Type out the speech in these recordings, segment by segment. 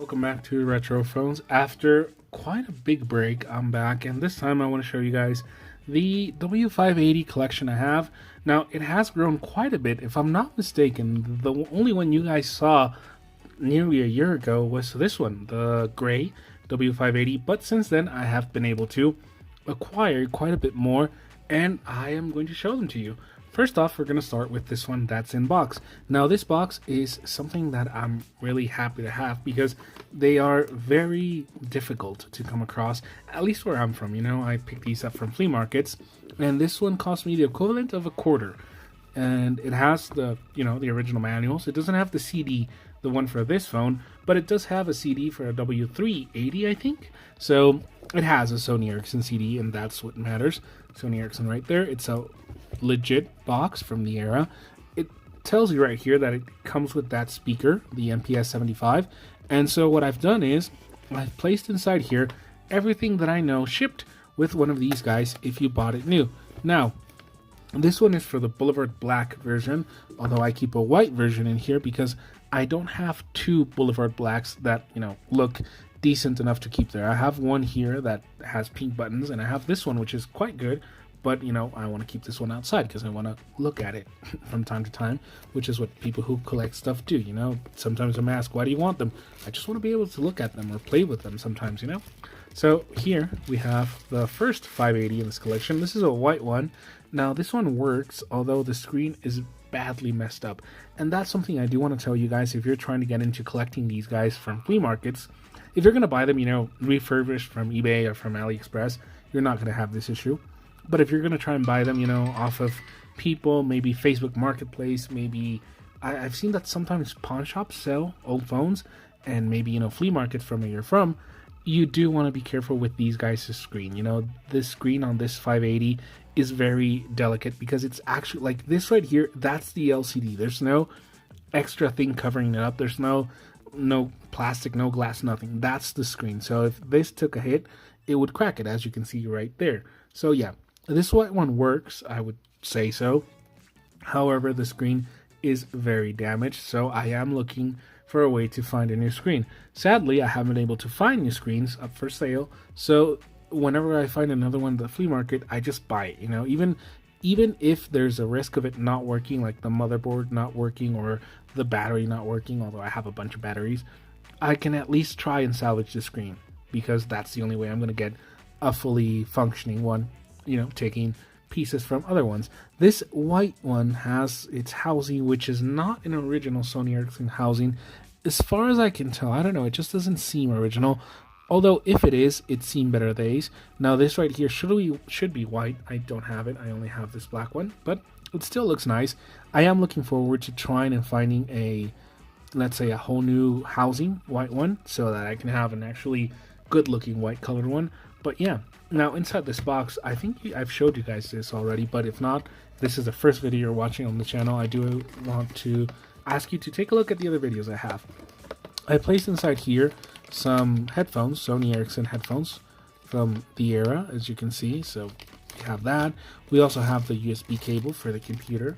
welcome back to Retro Phones. After quite a big break, I'm back, and this time I want to show you guys the W580 collection I have. Now, it has grown quite a bit. If I'm not mistaken, the only one you guys saw nearly a year ago was this one, the gray W580, but since then I have been able to acquire quite a bit more, and I am going to show them to you. First off, we're going to start with this one that's in box. Now, this box is something that I'm really happy to have because they are very difficult to come across, at least where I'm from. You know, I picked these up from flea markets, and this one cost me the equivalent of $1. And it has the, the original manuals. It doesn't have the CD, the one for this phone, but it does have a CD for a W380, I think. So it has a Sony Ericsson CD, and that's what matters. Sony Ericsson right there. It's a legit box from the era. It tells you right here that it comes with that speaker, the MPS-75. And so what I've done is I've placed inside here everything that I know shipped with one of these guys if you bought it new. Now, this one is for the Boulevard Black version, although I keep a white version in here because I don't have two Boulevard Blacks that, look decent enough to keep there. I have one here that has pink buttons, and I have this one which is quite good, but I want to keep this one outside because I want to look at it from time to time, which is what people who collect stuff do. Sometimes I'm asked, why do you want them? I just want to be able to look at them or play with them sometimes. So here we have the first 580 in this collection. This is a white one. Now this one works, although the screen is badly messed up, and that's something I do want to tell you guys. If you're trying to get into collecting these guys from flea markets, if you're going to buy them, refurbished from eBay or from AliExpress, you're not going to have this issue. But if you're going to try and buy them, off of people, maybe Facebook Marketplace, maybe I've seen that sometimes pawn shops sell old phones, and maybe, flea markets from where you're from, you do want to be careful with these guys' screen. This screen on this 580 is very delicate because it's actually like this right here. That's the LCD. There's no extra thing covering it up. There's no plastic, no glass, nothing. That's the screen. So if this took a hit, it would crack it, as you can see right there. So yeah, this white one works, I would say so. However, the screen is very damaged, so I am looking for a way to find a new screen. Sadly, I haven't been able to find new screens up for sale, so whenever I find another one at the flea market, I just buy it. Even if there's a risk of it not working, like the motherboard not working or the battery not working, although I have a bunch of batteries, I can at least try and salvage the screen, because that's the only way I'm going to get a fully functioning one, taking pieces from other ones. This white one has its housing, which is not an original Sony Ericsson housing. As far as I can tell, I don't know, it just doesn't seem original. Although if it is, it's seen better days. Now this right here should be white. I don't have it. I only have this black one, but it still looks nice. I am looking forward to trying and finding a, let's say, a whole new housing white one, so that I can have an actually good looking white colored one. But yeah, now inside this box, I think I've showed you guys this already, but if not, this is the first video you're watching on the channel. I do want to ask you to take a look at the other videos I have. I placed inside here some headphones, Sony Ericsson headphones from the era, as you can see. So we have that. We also have the USB cable for the computer.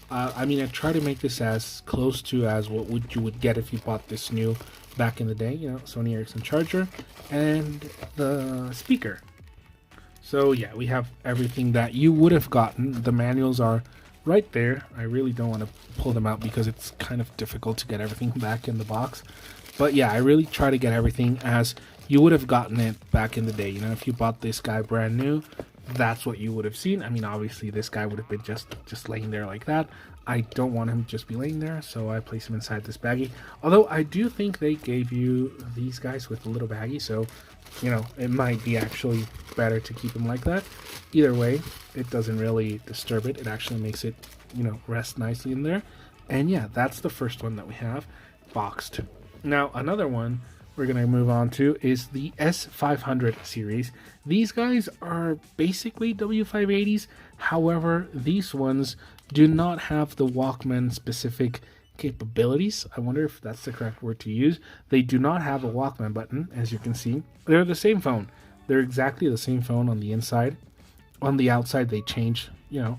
I try to make this as close to as what you would get if you bought this new back in the day. Sony Ericsson charger and the speaker. So yeah, we have everything that you would have gotten. The manuals are right there. I really don't want to pull them out because it's kind of difficult to get everything back in the box. But yeah, I really try to get everything as you would have gotten it back in the day. If you bought this guy brand new, that's what you would have seen. Obviously this guy would have been just laying there like that. I don't want him to just be laying there, so I place him inside this baggie. Although I do think they gave you these guys with a little baggie, so it might be actually better to keep him like that. Either way, it doesn't really disturb it. It actually makes it, rest nicely in there. And yeah, that's the first one that we have boxed. Now, another one we're going to move on to is the S500 series. These guys are basically W580s. However, these ones do not have the Walkman specific capabilities. I wonder if that's the correct word to use. They do not have a Walkman button, as you can see. They're the same phone. They're exactly the same phone on the inside. On the outside, they change. You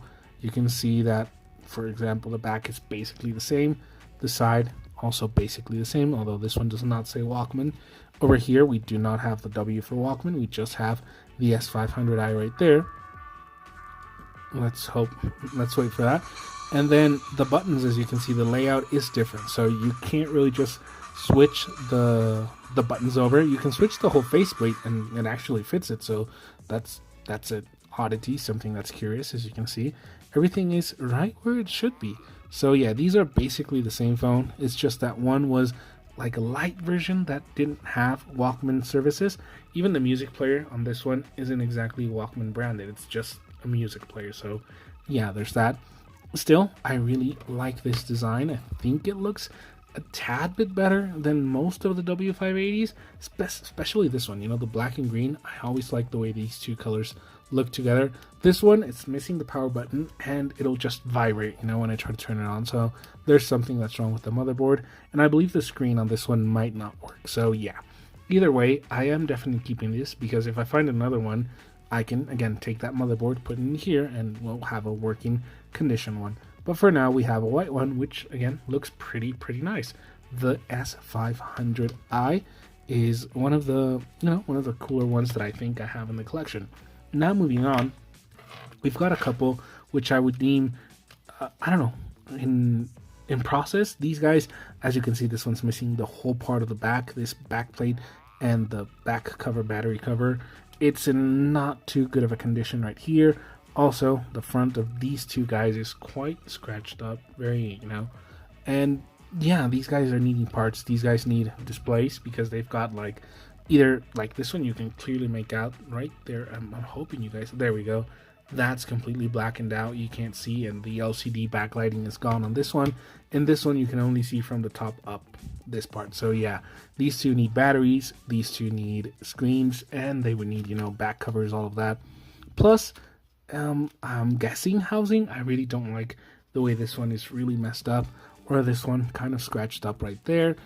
can see that, for example, the back is basically the same. The side also basically the same, although this one does not say Walkman. Over here, we do not have the W for Walkman. We just have the S500i right there. Let's wait for that. And then the buttons, as you can see, the layout is different. So you can't really just switch the buttons over. You can switch the whole faceplate and it actually fits it. So that's an oddity, something that's curious. As you can see, everything is right where it should be. So yeah, these are basically the same phone. It's just that one was like a light version that didn't have Walkman services. Even the music player on this one isn't exactly Walkman branded. It's just a music player. So yeah, there's that. Still, I really like this design. I think it looks a tad bit better than most of the W580s, especially this one, you know, the black and green. I always like the way these two colors look together. This one, it's missing the power button and it'll just vibrate, you know, when I try to turn it on. So there's something that's wrong with the motherboard, and I believe the screen on this one might not work. So yeah, either way, I am definitely keeping this, because if I find another one, I can again take that motherboard, put it in here, and we'll have a working condition one. But for now, we have a white one, which again looks pretty nice. The S500i is one of the cooler ones that I think I have in the collection. Now moving on, we've got a couple which I would deem I don't know, in process. These guys, as you can see, this one's missing the whole part of the back, this back plate and the back cover, battery cover. It's in not too good of a condition right here. Also, the front of these two guys is quite scratched up, very, and yeah, these guys are needing parts. These guys need displays, because they've got like, either like this one you can clearly make out right there. I'm hoping you guys, there we go. That's completely blackened out. You can't see, and the LCD backlighting is gone on this one. And this one you can only see from the top up, this part. So yeah, these two need batteries, these two need screens, and they would need, back covers, all of that. Plus, I'm guessing housing. I really don't like the way this one is really messed up, or this one kind of scratched up right there.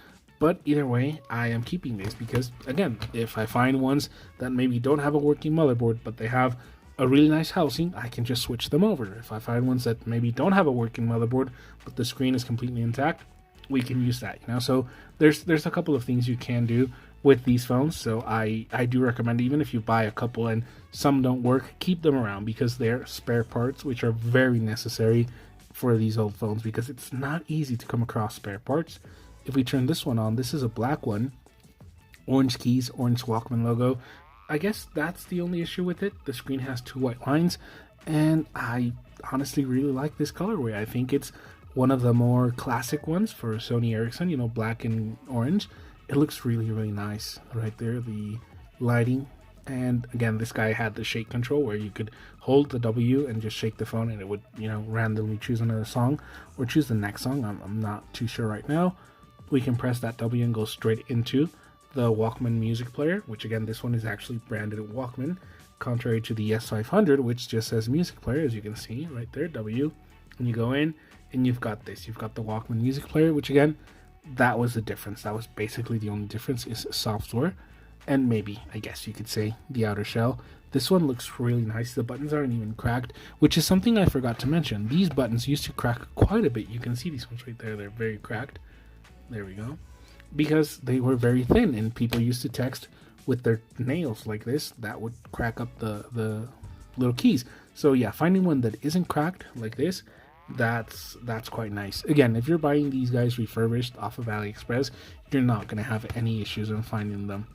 But either way, I am keeping this, because again, if I find ones that maybe don't have a working motherboard, but they have a really nice housing, I can just switch them over. If I find ones that maybe don't have a working motherboard, but the screen is completely intact, we can use that, So there's a couple of things you can do with these phones. So I do recommend, even if you buy a couple and some don't work, keep them around, because they're spare parts, which are very necessary for these old phones, because it's not easy to come across spare parts. If we turn this one on, this is a black one, orange keys, orange Walkman logo. I guess that's the only issue with it. The screen has two white lines, and I honestly really like this colorway. I think it's one of the more classic ones for Sony Ericsson, black and orange. It looks really nice right there, the lighting. And again, this guy had the shake control, where you could hold the W and just shake the phone, and it would, randomly choose another song or choose the next song. I'm not too sure right now. We can press that W and go straight into the Walkman music player, which again, this one is actually branded Walkman, contrary to the S500, which just says music player, as you can see right there, W. And you go in and you've got this, you've got the Walkman music player, which again, that was the difference. That was basically the only difference, is software, and maybe, I guess you could say, the outer shell. This one looks really nice. The buttons aren't even cracked, which is something I forgot to mention. These buttons used to crack quite a bit. You can see these ones right there, they're very cracked. There we go. Because they were very thin, and people used to text with their nails like this. That would crack up the little keys. So yeah, finding one that isn't cracked like this, that's quite nice. Again, if you're buying these guys refurbished off of AliExpress, you're not going to have any issues in finding them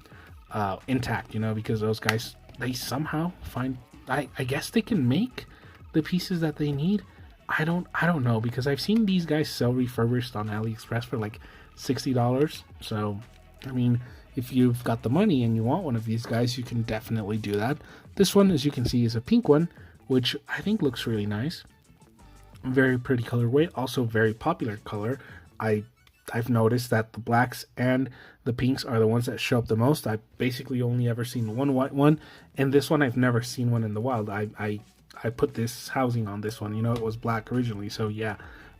intact, because those guys, they somehow find, I guess they can make the pieces that they need. I don't know, because I've seen these guys sell refurbished on AliExpress for like $60. So I mean, if you've got the money and you want one of these guys, you can definitely do that. This one, as you can see, is a pink one, which I think looks really nice. Very pretty colorway, also very popular color. I've noticed that the blacks and the pinks are the ones that show up the most. I've basically only ever seen one white one, and this one I've never seen one in the wild. I put this housing on this one, it was black originally, so yeah,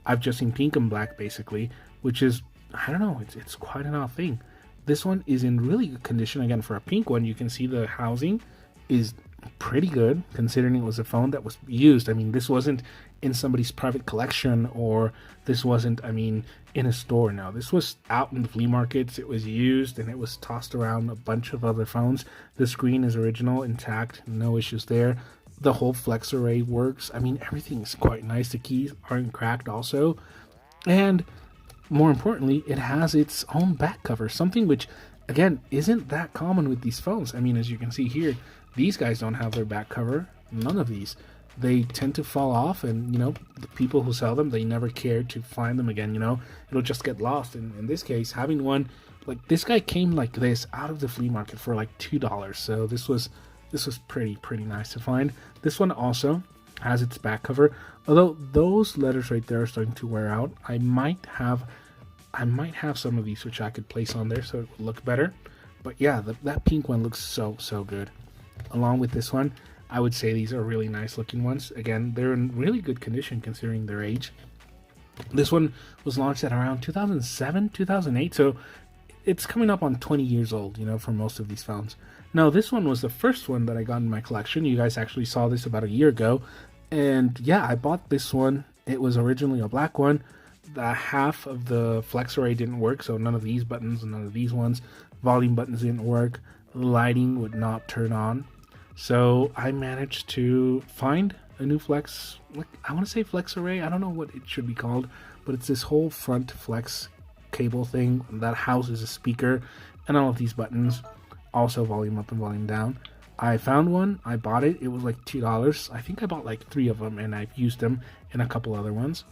I've just seen pink and black basically, which is, I don't know, it's quite an odd thing. This one is in really good condition. Again, for a pink one, you can see the housing is pretty good considering it was a phone that was used. I mean, this wasn't in somebody's private collection, or this wasn't, I mean, in a store. No, this was out in the flea markets. It was used and it was tossed around a bunch of other phones. The screen is original, intact, no issues there. The whole flex array works. I mean, everything is quite nice. The keys aren't cracked also. And more importantly, it has its own back cover, something which, again, isn't that common with these phones. I mean, as you can see here, these guys don't have their back cover. None of these. They tend to fall off, and, you know, the people who sell them, they never care to find them again, you know. It'll just get lost. And in this case, having one, like, this guy came like this out of the flea market for like $2. So this was pretty nice to find. This one also has its back cover, although those letters right there are starting to wear out. I might have some of these which I could place on there so it would look better. But yeah, that pink one looks so good. Along with this one, I would say these are really nice looking ones. Again, they're in really good condition considering their age. This one was launched at around 2007, 2008, so it's coming up on 20 years old, you know, for most of these phones. Now, this one was the first one that I got in my collection. You guys actually saw this about a year ago. And yeah, I bought this one. It was originally a black one. The half of the flex array didn't work, so none of these buttons and none of these ones. Volume buttons didn't work. Lighting would not turn on. So I managed to find a new flex, I want to say flex array. I don't know what it should be called, but it's this whole front flex cable thing that houses a speaker and all of these buttons. Also volume up and volume down. I found one. I bought it. It was like $2. I think I bought like 3 of them, and I've used them in a couple other ones.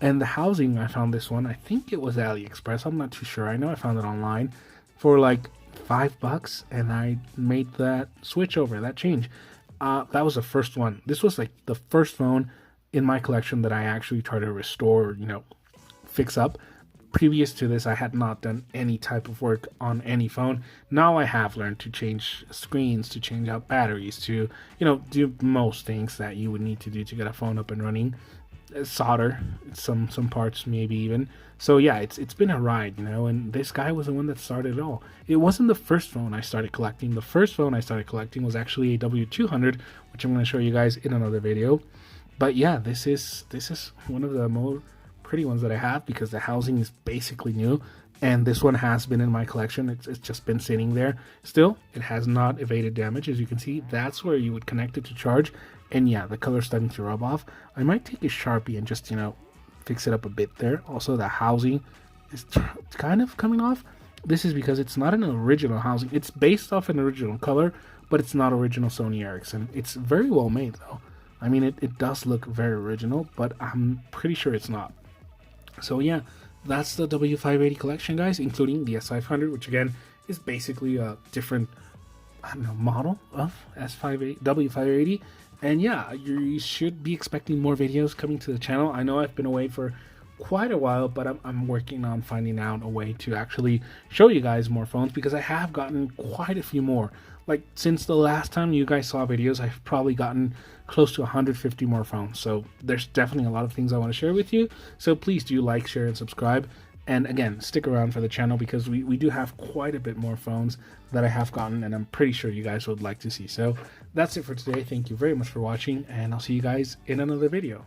And the housing, I found this one. I think it was AliExpress. I'm not too sure. I know I found it online for like $5, and I made that switch over, that change. That was the first one. This was like the first phone in my collection that I actually tried to restore, you know, fix up. Previous to this, I had not done any type of work on any phone. Now I have learned to change screens, to change out batteries, to, you know, do most things that you would need to do to get a phone up and running. Solder some parts, maybe even. So yeah, it's been a ride, you know, and this guy was the one that started it all. It wasn't the first phone I started collecting. The first phone I started collecting was actually a W200, which I'm going to show you guys in another video. But yeah, this is one of the more pretty ones that I have, because the housing is basically new, and this one has been in my collection. It's just been sitting there. Still, it has not evaded damage. As you can see, that's where you would connect it to charge. And yeah, the color's starting to rub off. I might take a Sharpie and just, you know, fix it up a bit there. Also, the housing is kind of coming off. This is because it's not an original housing. It's based off an original color, but it's not original Sony Ericsson. It's very well made though. I mean, it does look very original, but I'm pretty sure it's not. So yeah, that's the W580 collection, guys, including the S500, which again is basically a different, I don't know, model of W580. And yeah, you should be expecting more videos coming to the channel. I know I've been away for quite a while, but I'm working on finding out a way to actually show you guys more phones, because I have gotten quite a few more. Like, since the last time you guys saw videos, I've probably gotten close to 150 more phones. So there's definitely a lot of things I want to share with you. So please do like, share, and subscribe. And again, stick around for the channel, because we do have quite a bit more phones that I have gotten, and I'm pretty sure you guys would like to see. So that's it for today. Thank you very much for watching, and I'll see you guys in another video.